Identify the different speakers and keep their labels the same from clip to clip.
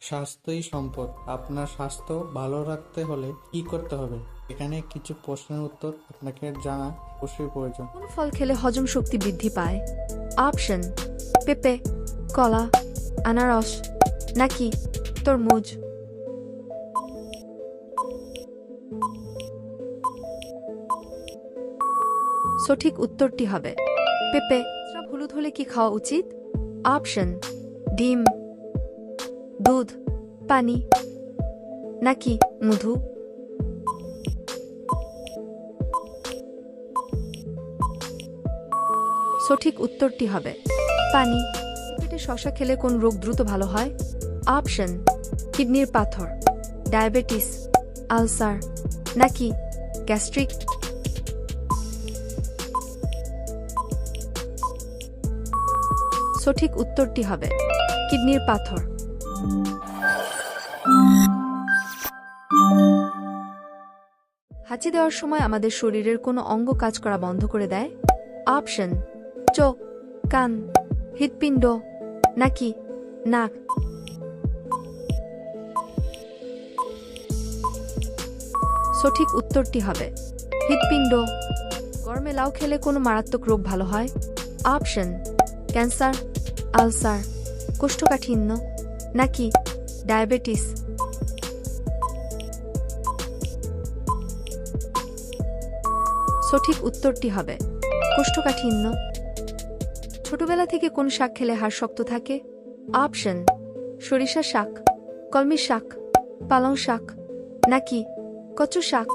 Speaker 1: স্বাস্থ্যই সম্পদ। আপনার স্বাস্থ্য ভালো রাখতে হলে কি করতে হবে? এখানে কিছু প্রশ্নের উত্তর আপনাকে জানা অবশ্যই প্রয়োজন।
Speaker 2: কোন ফল খেলে হজম শক্তি বৃদ্ধি পায়? অপশন: পেঁপে, কলা, আনারস নাকি তরমুজ। সঠিক উত্তরটি হবে পেঁপে। স্রাব হলুদ হলে কি খাওয়া উচিত? অপশন: ডিম, দুধ, পানি নাকি মধু। সঠিক উত্তরটি হবে পানি। পেটে শসা খেলে কোন রোগ দ্রুত ভালো হয়? অপশন: কিডনির পাথর, ডায়াবেটিস, আলসার নাকি গ্যাস্ট্রিক। সঠিক উত্তরটি হবে কিডনির পাথর। হাঁচি দেওয়ার সময় আমাদের শরীরের কোনো অঙ্গ কাজ করা বন্ধ করে দেয়? অপশন: চোখ, কান, হৃৎপিণ্ড নাকি নাক। সঠিক উত্তরটি হবে হৃৎপিণ্ড। গরমে লাউ খেলে কোনো মারাত্মক রোগ ভালো হয়? অপশন: ক্যান্সার, আলসার, কোষ্ঠকাঠিন্য নাকি ডায়াবেটিস। সঠিক উত্তরটি হবে কোষ্ঠকাঠিন্য। ছোটবেলা থেকে কোন শাক খেলে হাড় শক্ত থাকে? অপশন: সরিষা শাক, কলমি শাক, পালং শাক নাকি কচু শাক।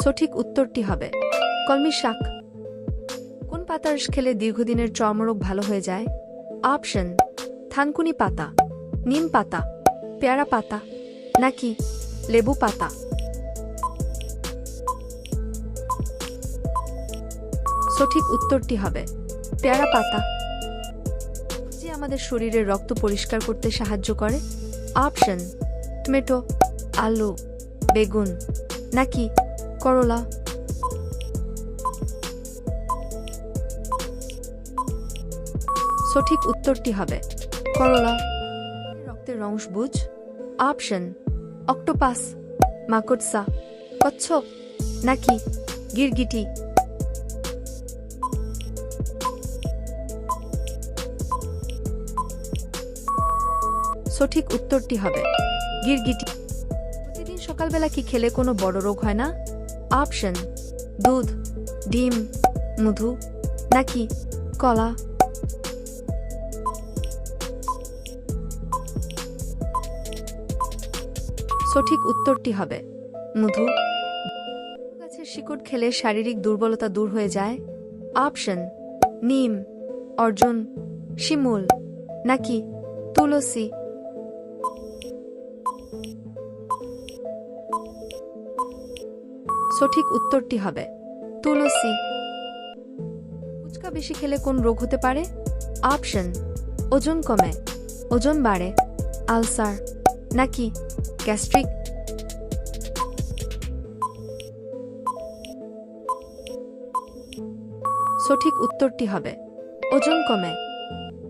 Speaker 2: সঠিক উত্তরটি হবে কলমি শাক। কোন পাতার রস খেলে দীর্ঘদিনের চর্মরোগ ভালো হয়ে যায়? অপশন: থানকুনি পাতা, নিম পাতা, পেয়ারা পাতা নাকি লেবু পাতা। সঠিক উত্তরটি হবে পেয়ারা পাতা। যে আমাদের শরীরের রক্ত পরিষ্কার করতে সাহায্য করে? অপশন: টমেটো, আলু, বেগুন নাকি করলা। সঠিক উত্তরটি হবে করলা। রক্তের রং সবুজ? অপশন: অক্টোপাস, মাকড়সা, কচ্ছপ নাকি গিরগিটি। সঠিক উত্তরটি হবে গিরগিটি। প্রতিদিন সকালবেলা কি খেলে কোনো বড় রোগ হয় না? অপশন: দুধ, ডিম, মধু নাকি কলা। সঠিক উত্তরটি হবে মধু। গাছের শিকড় খেলে শারীরিক দুর্বলতা দূর হয়ে যায়? অপশন: নিম, অর্জুন, শিমুল নাকি তুলসী। সঠিক উত্তরটি হবে তুলসী। ফুচকা বেশি খেলে কোন রোগ হতে পারে? অপশন: ওজন কমে, ওজন বাড়ে, আলসার নাকি গ্যাস্ট্রিক। সঠিক উত্তরটি হবে ওজন কমে।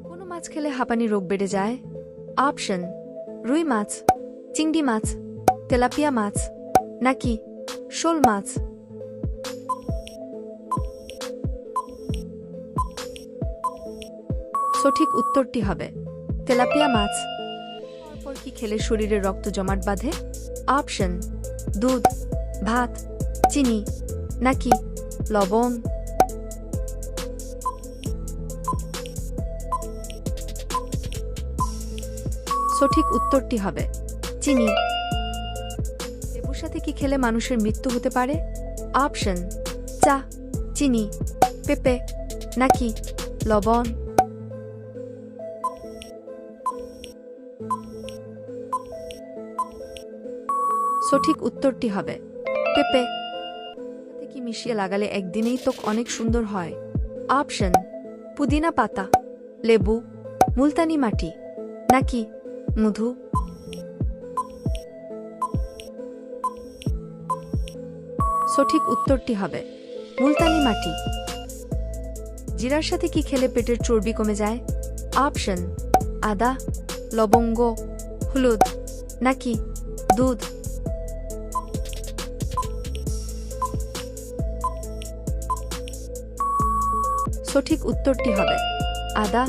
Speaker 2: কোনো মাছ খেলে হাঁপানি রোগ বেড়ে যায়? অপশন: রুই মাছ, চিংড়ি মাছ, তেলাপিয়া মাছ নাকি শোল মাছ। সঠিক উত্তরটি হবে তেলাপিয়া মাছ। পর কি খেলে শরীরে রক্ত জমাট বাঁধে? অপশন: দুধ, ভাত, চিনি নাকি লবণ। সঠিক উত্তরটি হবে চিনি। লেবুর সাথে কি খেলে মানুষের মৃত্যু হতে পারে? অপশন: চা, চিনি, পেঁপে নাকি লবণ। সঠিক উত্তরটি হবে পেঁপে। কি মিশিয়ে লাগালে একদিনেই ত্বক অনেক সুন্দর হয়? অপশন: পুদিনা পাতা, লেবু, মুলতানি মাটি নাকি মধু। সঠিক উত্তরটি হবে মুলতানি মাটি। জিরার সাথে কি খেলে পেটের চর্বি কমে যায়? অপশন: আদা, লবঙ্গ, হলুদ নাকি দুধ। সঠিক উত্তরটি হবে আদা,